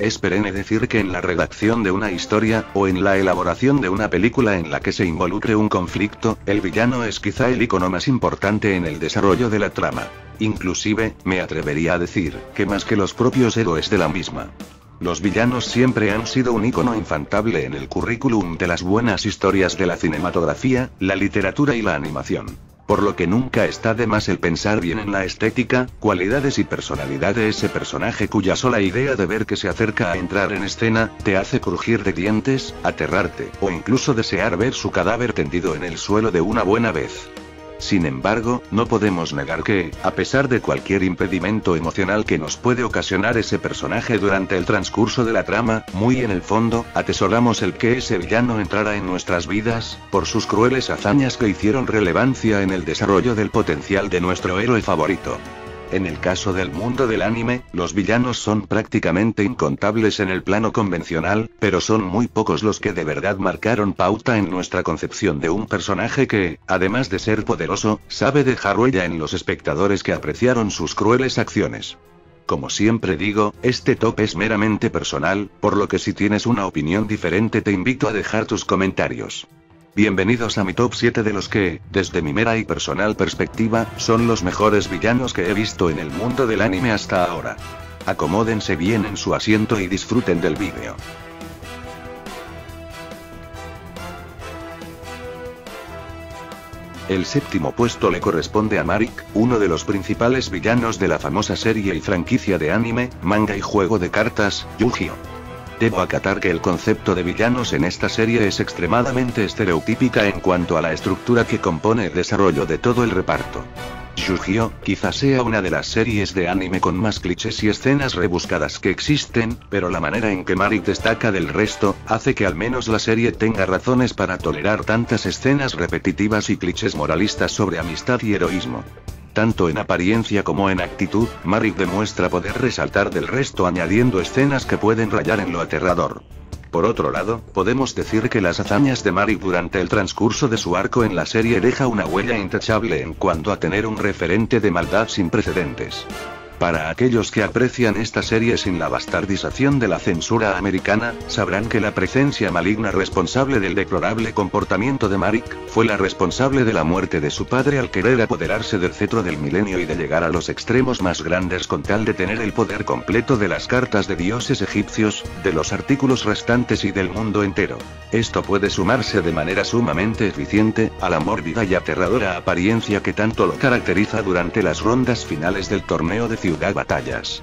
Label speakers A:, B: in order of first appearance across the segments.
A: Es perenne decir que en la redacción de una historia, o en la elaboración de una película en la que se involucre un conflicto, el villano es quizá el icono más importante en el desarrollo de la trama. Inclusive, me atrevería a decir, que más que los propios héroes de la misma. Los villanos siempre han sido un icono infaltable en el currículum de las buenas historias de la cinematografía, la literatura y la animación. Por lo que nunca está de más el pensar bien en la estética, cualidades y personalidad de ese personaje cuya sola idea de ver que se acerca a entrar en escena, te hace crujir de dientes, aterrarte, o incluso desear ver su cadáver tendido en el suelo de una buena vez. Sin embargo, no podemos negar que, a pesar de cualquier impedimento emocional que nos puede ocasionar ese personaje durante el transcurso de la trama, muy en el fondo, atesoramos el que ese villano entrara en nuestras vidas, por sus crueles hazañas que hicieron relevancia en el desarrollo del potencial de nuestro héroe favorito. En el caso del mundo del anime, los villanos son prácticamente incontables en el plano convencional, pero son muy pocos los que de verdad marcaron pauta en nuestra concepción de un personaje que, además de ser poderoso, sabe dejar huella en los espectadores que apreciaron sus crueles acciones. Como siempre digo, este top es meramente personal, por lo que si tienes una opinión diferente te invito a dejar tus comentarios. Bienvenidos a mi top 7 de los que, desde mi mera y personal perspectiva, son los mejores villanos que he visto en el mundo del anime hasta ahora. Acomódense bien en su asiento y disfruten del vídeo. El séptimo puesto le corresponde a Marik, uno de los principales villanos de la famosa serie y franquicia de anime, manga y juego de cartas, Yu-Gi-Oh! Debo acatar que el concepto de villanos en esta serie es extremadamente estereotípica en cuanto a la estructura que compone el desarrollo de todo el reparto. Yu-Gi-Oh! Quizás sea una de las series de anime con más clichés y escenas rebuscadas que existen, pero la manera en que Marik destaca del resto, hace que al menos la serie tenga razones para tolerar tantas escenas repetitivas y clichés moralistas sobre amistad y heroísmo. Tanto en apariencia como en actitud, Marik demuestra poder resaltar del resto añadiendo escenas que pueden rayar en lo aterrador. Por otro lado, podemos decir que las hazañas de Marik durante el transcurso de su arco en la serie deja una huella intachable en cuanto a tener un referente de maldad sin precedentes. Para aquellos que aprecian esta serie sin la bastardización de la censura americana, sabrán que la presencia maligna responsable del deplorable comportamiento de Marik, fue la responsable de la muerte de su padre al querer apoderarse del cetro del milenio y de llegar a los extremos más grandes con tal de tener el poder completo de las cartas de dioses egipcios, de los artículos restantes y del mundo entero. Esto puede sumarse de manera sumamente eficiente, a la mórbida y aterradora apariencia que tanto lo caracteriza durante las rondas finales del torneo de Ciudad Batallas.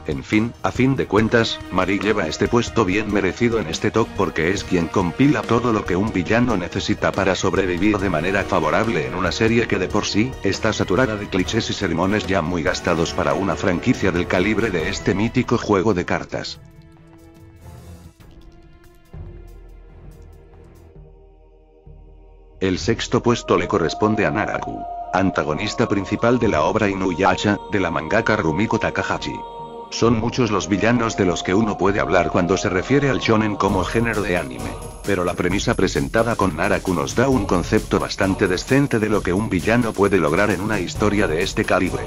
A: En fin, a fin de cuentas, Marik lleva este puesto bien merecido en este top porque es quien compila todo lo que un villano necesita para sobrevivir de manera favorable en una serie que de por sí, está saturada de clichés y sermones ya muy gastados para una franquicia del calibre de este mítico juego de cartas. El sexto puesto le corresponde a Naraku, antagonista principal de la obra Inuyasha, de la mangaka Rumiko Takahashi. Son muchos los villanos de los que uno puede hablar cuando se refiere al shonen como género de anime, pero la premisa presentada con Naraku nos da un concepto bastante decente de lo que un villano puede lograr en una historia de este calibre.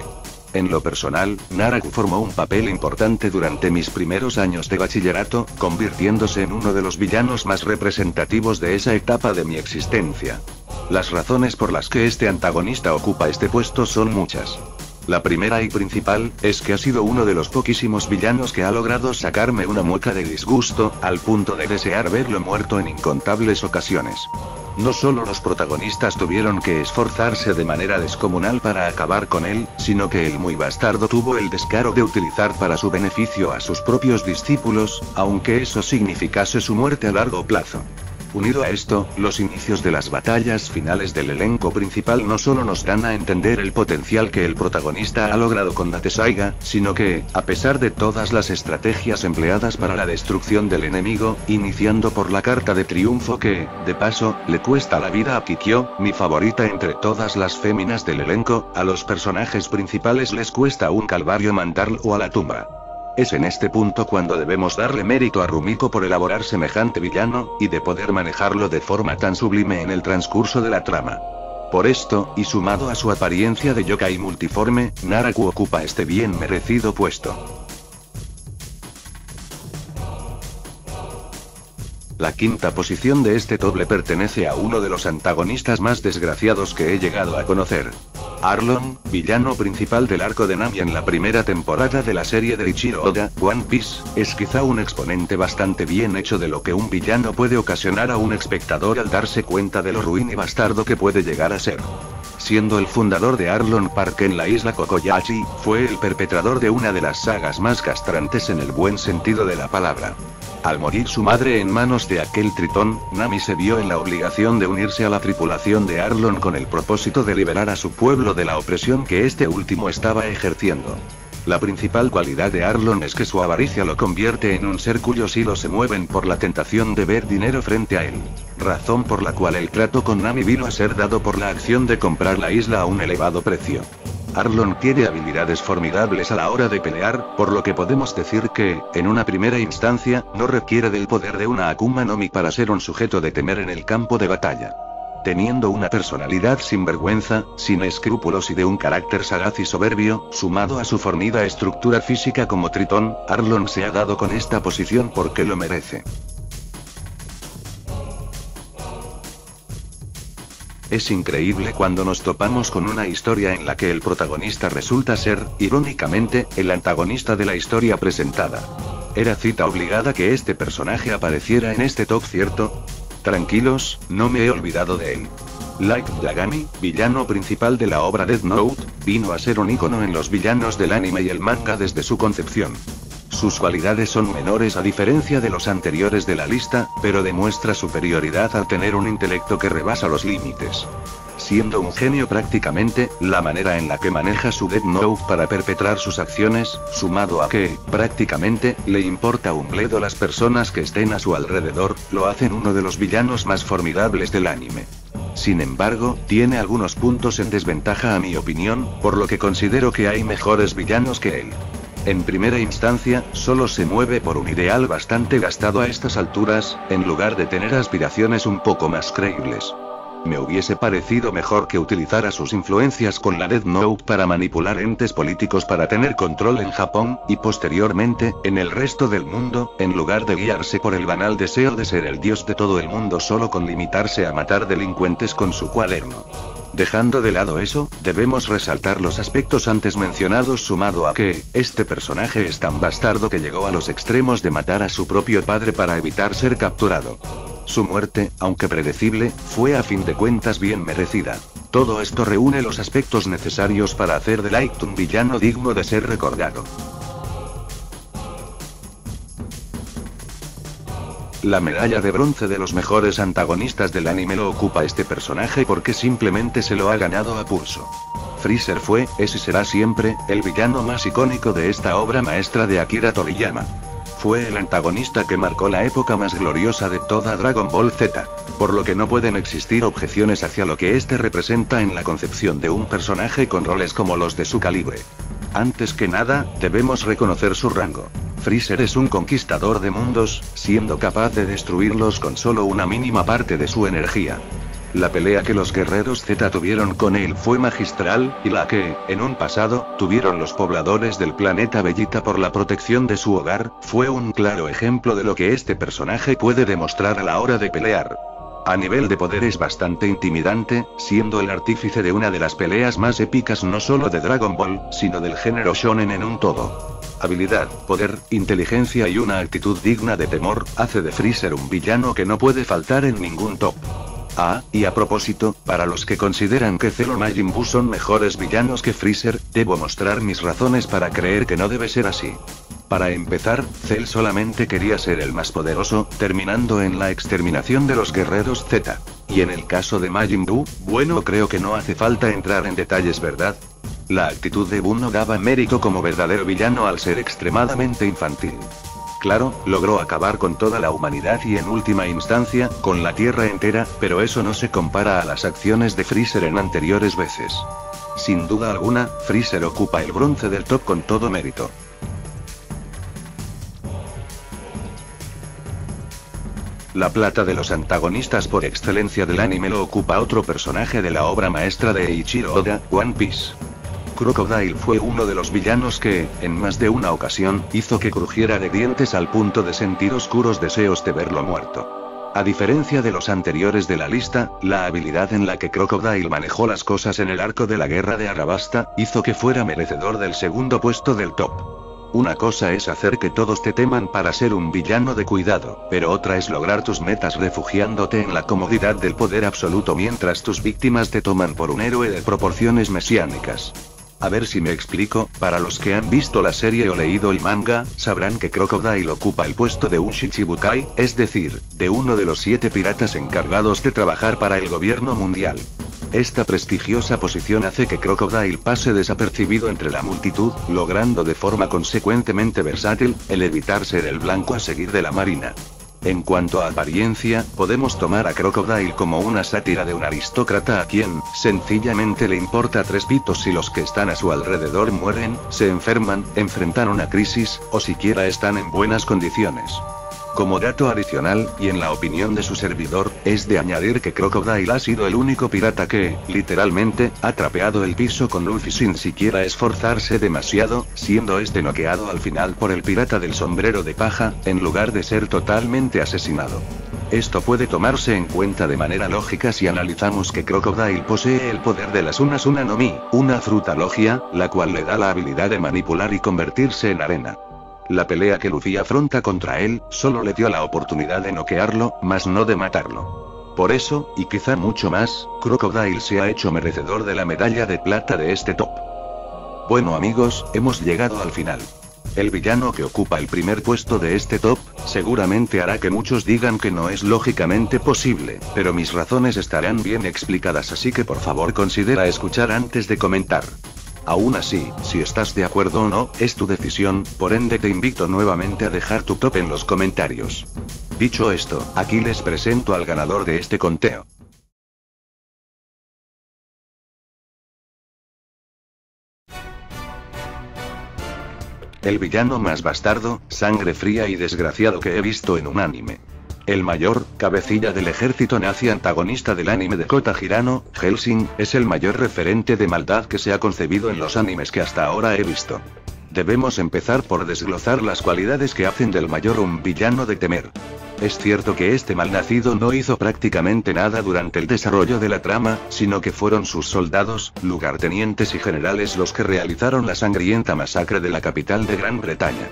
A: En lo personal, Naraku formó un papel importante durante mis primeros años de bachillerato, convirtiéndose en uno de los villanos más representativos de esa etapa de mi existencia. Las razones por las que este antagonista ocupa este puesto son muchas. La primera y principal, es que ha sido uno de los poquísimos villanos que ha logrado sacarme una mueca de disgusto, al punto de desear verlo muerto en incontables ocasiones. No solo los protagonistas tuvieron que esforzarse de manera descomunal para acabar con él, sino que el muy bastardo tuvo el descaro de utilizar para su beneficio a sus propios discípulos, aunque eso significase su muerte a largo plazo. Unido a esto, los inicios de las batallas finales del elenco principal no solo nos dan a entender el potencial que el protagonista ha logrado con Date Saiga, sino que, a pesar de todas las estrategias empleadas para la destrucción del enemigo, iniciando por la carta de triunfo que, de paso, le cuesta la vida a Kikyo, mi favorita entre todas las féminas del elenco, a los personajes principales les cuesta un calvario mandarlo a la tumba. Es en este punto cuando debemos darle mérito a Rumiko por elaborar semejante villano, y de poder manejarlo de forma tan sublime en el transcurso de la trama. Por esto, y sumado a su apariencia de yokai multiforme, Naraku ocupa este bien merecido puesto. La quinta posición de este top le pertenece a uno de los antagonistas más desgraciados que he llegado a conocer. Arlong, villano principal del arco de Nami en la primera temporada de la serie de Eiichiro Oda, One Piece, es quizá un exponente bastante bien hecho de lo que un villano puede ocasionar a un espectador al darse cuenta de lo ruin y bastardo que puede llegar a ser. Siendo el fundador de Arlong Park en la isla Kokoyashi, fue el perpetrador de una de las sagas más castrantes en el buen sentido de la palabra. Al morir su madre en manos de aquel tritón, Nami se vio en la obligación de unirse a la tripulación de Arlong con el propósito de liberar a su pueblo de la opresión que este último estaba ejerciendo. La principal cualidad de Arlong es que su avaricia lo convierte en un ser cuyos hilos se mueven por la tentación de ver dinero frente a él. Razón por la cual el trato con Nami vino a ser dado por la acción de comprar la isla a un elevado precio. Arlong tiene habilidades formidables a la hora de pelear, por lo que podemos decir que, en una primera instancia, no requiere del poder de una Akuma no Mi para ser un sujeto de temer en el campo de batalla. Teniendo una personalidad sin vergüenza, sin escrúpulos y de un carácter sagaz y soberbio, sumado a su fornida estructura física como tritón, Arlong se ha dado con esta posición porque lo merece. Es increíble cuando nos topamos con una historia en la que el protagonista resulta ser, irónicamente, el antagonista de la historia presentada. Era cita obligada que este personaje apareciera en este top, ¿cierto? Tranquilos, no me he olvidado de él. Light Yagami, villano principal de la obra Death Note, vino a ser un ícono en los villanos del anime y el manga desde su concepción. Sus cualidades son menores a diferencia de los anteriores de la lista, pero demuestra superioridad al tener un intelecto que rebasa los límites. Siendo un genio prácticamente, la manera en la que maneja su Death Note para perpetrar sus acciones, sumado a que, prácticamente, le importa un bledo las personas que estén a su alrededor, lo hacen uno de los villanos más formidables del anime. Sin embargo, tiene algunos puntos en desventaja a mi opinión, por lo que considero que hay mejores villanos que él. En primera instancia, solo se mueve por un ideal bastante gastado a estas alturas, en lugar de tener aspiraciones un poco más creíbles. Me hubiese parecido mejor que utilizara sus influencias con la Death Note para manipular entes políticos para tener control en Japón, y posteriormente, en el resto del mundo, en lugar de guiarse por el banal deseo de ser el dios de todo el mundo solo con limitarse a matar delincuentes con su cuaderno. Dejando de lado eso, debemos resaltar los aspectos antes mencionados sumado a que, este personaje es tan bastardo que llegó a los extremos de matar a su propio padre para evitar ser capturado. Su muerte, aunque predecible, fue a fin de cuentas bien merecida. Todo esto reúne los aspectos necesarios para hacer de Light un villano digno de ser recordado. La medalla de bronce de los mejores antagonistas del anime lo ocupa este personaje porque simplemente se lo ha ganado a pulso. Freezer fue, es y será siempre, el villano más icónico de esta obra maestra de Akira Toriyama. Fue el antagonista que marcó la época más gloriosa de toda Dragon Ball Z, por lo que no pueden existir objeciones hacia lo que este representa en la concepción de un personaje con roles como los de su calibre. Antes que nada, debemos reconocer su rango. Freezer es un conquistador de mundos, siendo capaz de destruirlos con solo una mínima parte de su energía. La pelea que los guerreros Z tuvieron con él fue magistral, y la que, en un pasado, tuvieron los pobladores del planeta Bellita por la protección de su hogar, fue un claro ejemplo de lo que este personaje puede demostrar a la hora de pelear. A nivel de poder es bastante intimidante, siendo el artífice de una de las peleas más épicas no solo de Dragon Ball, sino del género shonen en un todo. Habilidad, poder, inteligencia y una actitud digna de temor, hace de Freezer un villano que no puede faltar en ningún top. Y a propósito, para los que consideran que Cell o Majin Buu son mejores villanos que Freezer, debo mostrar mis razones para creer que no debe ser así. Para empezar, Cell solamente quería ser el más poderoso, terminando en la exterminación de los guerreros Z. Y en el caso de Majin Buu, bueno, creo que no hace falta entrar en detalles, ¿verdad? La actitud de Buu no daba mérito como verdadero villano al ser extremadamente infantil. Claro, logró acabar con toda la humanidad y en última instancia, con la Tierra entera, pero eso no se compara a las acciones de Freezer en anteriores veces. Sin duda alguna, Freezer ocupa el bronce del top con todo mérito. La plata de los antagonistas por excelencia del anime lo ocupa otro personaje de la obra maestra de Eiichiro Oda, One Piece. Crocodile fue uno de los villanos que, en más de una ocasión, hizo que crujiera de dientes al punto de sentir oscuros deseos de verlo muerto. A diferencia de los anteriores de la lista, la habilidad en la que Crocodile manejó las cosas en el arco de la guerra de Arabasta, hizo que fuera merecedor del segundo puesto del top. Una cosa es hacer que todos te teman para ser un villano de cuidado, pero otra es lograr tus metas refugiándote en la comodidad del poder absoluto mientras tus víctimas te toman por un héroe de proporciones mesiánicas. A ver si me explico, para los que han visto la serie o leído el manga, sabrán que Crocodile ocupa el puesto de un Shichibukai, es decir, de uno de los 7 piratas encargados de trabajar para el gobierno mundial. Esta prestigiosa posición hace que Crocodile pase desapercibido entre la multitud, logrando de forma consecuentemente versátil, el evitar ser el blanco a seguir de la marina. En cuanto a apariencia, podemos tomar a Crocodile como una sátira de un aristócrata a quien, sencillamente le importa 3 pitos si los que están a su alrededor mueren, se enferman, enfrentan una crisis, o siquiera están en buenas condiciones. Como dato adicional, y en la opinión de su servidor, es de añadir que Crocodile ha sido el único pirata que, literalmente, ha trapeado el piso con Luffy sin siquiera esforzarse demasiado, siendo este noqueado al final por el pirata del sombrero de paja, en lugar de ser totalmente asesinado. Esto puede tomarse en cuenta de manera lógica si analizamos que Crocodile posee el poder de las Una no Mi, una fruta logia, la cual le da la habilidad de manipular y convertirse en arena. La pelea que Luffy afronta contra él, solo le dio la oportunidad de noquearlo, mas no de matarlo. Por eso, y quizá mucho más, Crocodile se ha hecho merecedor de la medalla de plata de este top. Bueno amigos, hemos llegado al final. El villano que ocupa el primer puesto de este top, seguramente hará que muchos digan que no es lógicamente posible, pero mis razones estarán bien explicadas, así que por favor considera escuchar antes de comentar. Aún así, si estás de acuerdo o no, es tu decisión, por ende te invito nuevamente a dejar tu top en los comentarios. Dicho esto, aquí les presento al ganador de este conteo. El villano más bastardo, sangre fría y desgraciado que he visto en un anime. El mayor, cabecilla del ejército nazi antagonista del anime de Kota Hirano, Hellsing, es el mayor referente de maldad que se ha concebido en los animes que hasta ahora he visto. Debemos empezar por desglosar las cualidades que hacen del mayor un villano de temer. Es cierto que este malnacido no hizo prácticamente nada durante el desarrollo de la trama, sino que fueron sus soldados, lugartenientes y generales los que realizaron la sangrienta masacre de la capital de Gran Bretaña.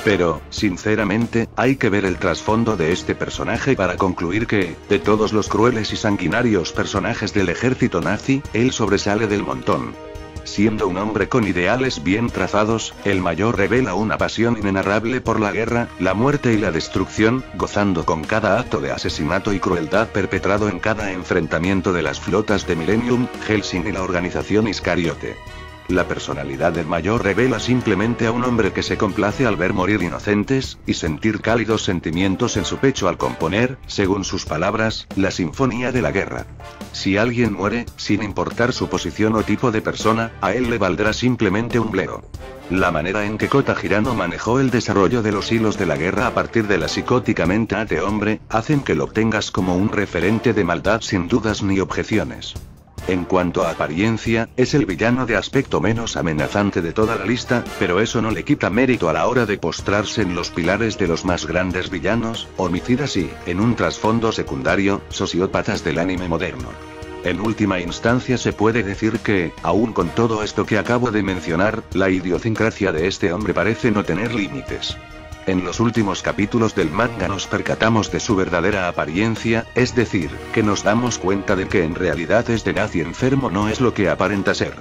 A: Pero, sinceramente, hay que ver el trasfondo de este personaje para concluir que, de todos los crueles y sanguinarios personajes del ejército nazi, él sobresale del montón. Siendo un hombre con ideales bien trazados, el mayor revela una pasión inenarrable por la guerra, la muerte y la destrucción, gozando con cada acto de asesinato y crueldad perpetrado en cada enfrentamiento de las flotas de Millennium, Hellsing y la organización Iscariote. La personalidad del mayor revela simplemente a un hombre que se complace al ver morir inocentes, y sentir cálidos sentimientos en su pecho al componer, según sus palabras, la sinfonía de la guerra. Si alguien muere, sin importar su posición o tipo de persona, a él le valdrá simplemente un bledo. La manera en que Kota Hirano manejó el desarrollo de los hilos de la guerra a partir de la psicóticamente ate hombre, hacen que lo obtengas como un referente de maldad sin dudas ni objeciones. En cuanto a apariencia, es el villano de aspecto menos amenazante de toda la lista, pero eso no le quita mérito a la hora de postrarse en los pilares de los más grandes villanos, homicidas y, en un trasfondo secundario, sociópatas del anime moderno. En última instancia se puede decir que, aún con todo esto que acabo de mencionar, la idiosincrasia de este hombre parece no tener límites. En los últimos capítulos del manga nos percatamos de su verdadera apariencia, es decir, que nos damos cuenta de que en realidad este nazi enfermo no es lo que aparenta ser.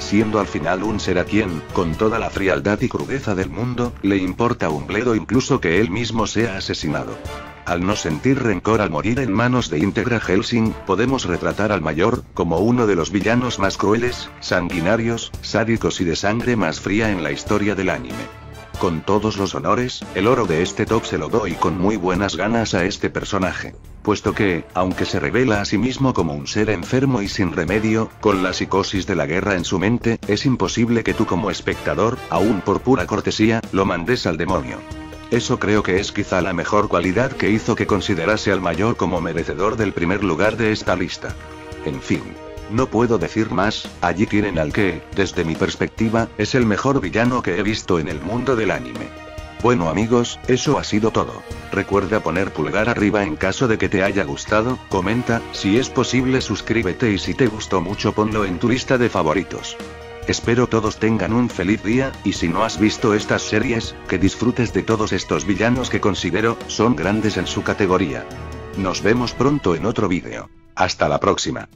A: Siendo al final un ser a quien, con toda la frialdad y crudeza del mundo, le importa un bledo incluso que él mismo sea asesinado. Al no sentir rencor al morir en manos de íntegra Hellsing, podemos retratar al mayor, como uno de los villanos más crueles, sanguinarios, sádicos y de sangre más fría en la historia del anime. Con todos los honores, el oro de este top se lo doy con muy buenas ganas a este personaje. Puesto que, aunque se revela a sí mismo como un ser enfermo y sin remedio, con la psicosis de la guerra en su mente, es imposible que tú como espectador, aún por pura cortesía, lo mandes al demonio. Eso creo que es quizá la mejor cualidad que hizo que considerase al mayor como merecedor del primer lugar de esta lista. En fin. No puedo decir más, allí tienen al que, desde mi perspectiva, es el mejor villano que he visto en el mundo del anime. Bueno amigos, eso ha sido todo. Recuerda poner pulgar arriba en caso de que te haya gustado, comenta, si es posible suscríbete y si te gustó mucho ponlo en tu lista de favoritos. Espero todos tengan un feliz día, y si no has visto estas series, que disfrutes de todos estos villanos que considero, son grandes en su categoría. Nos vemos pronto en otro vídeo. Hasta la próxima.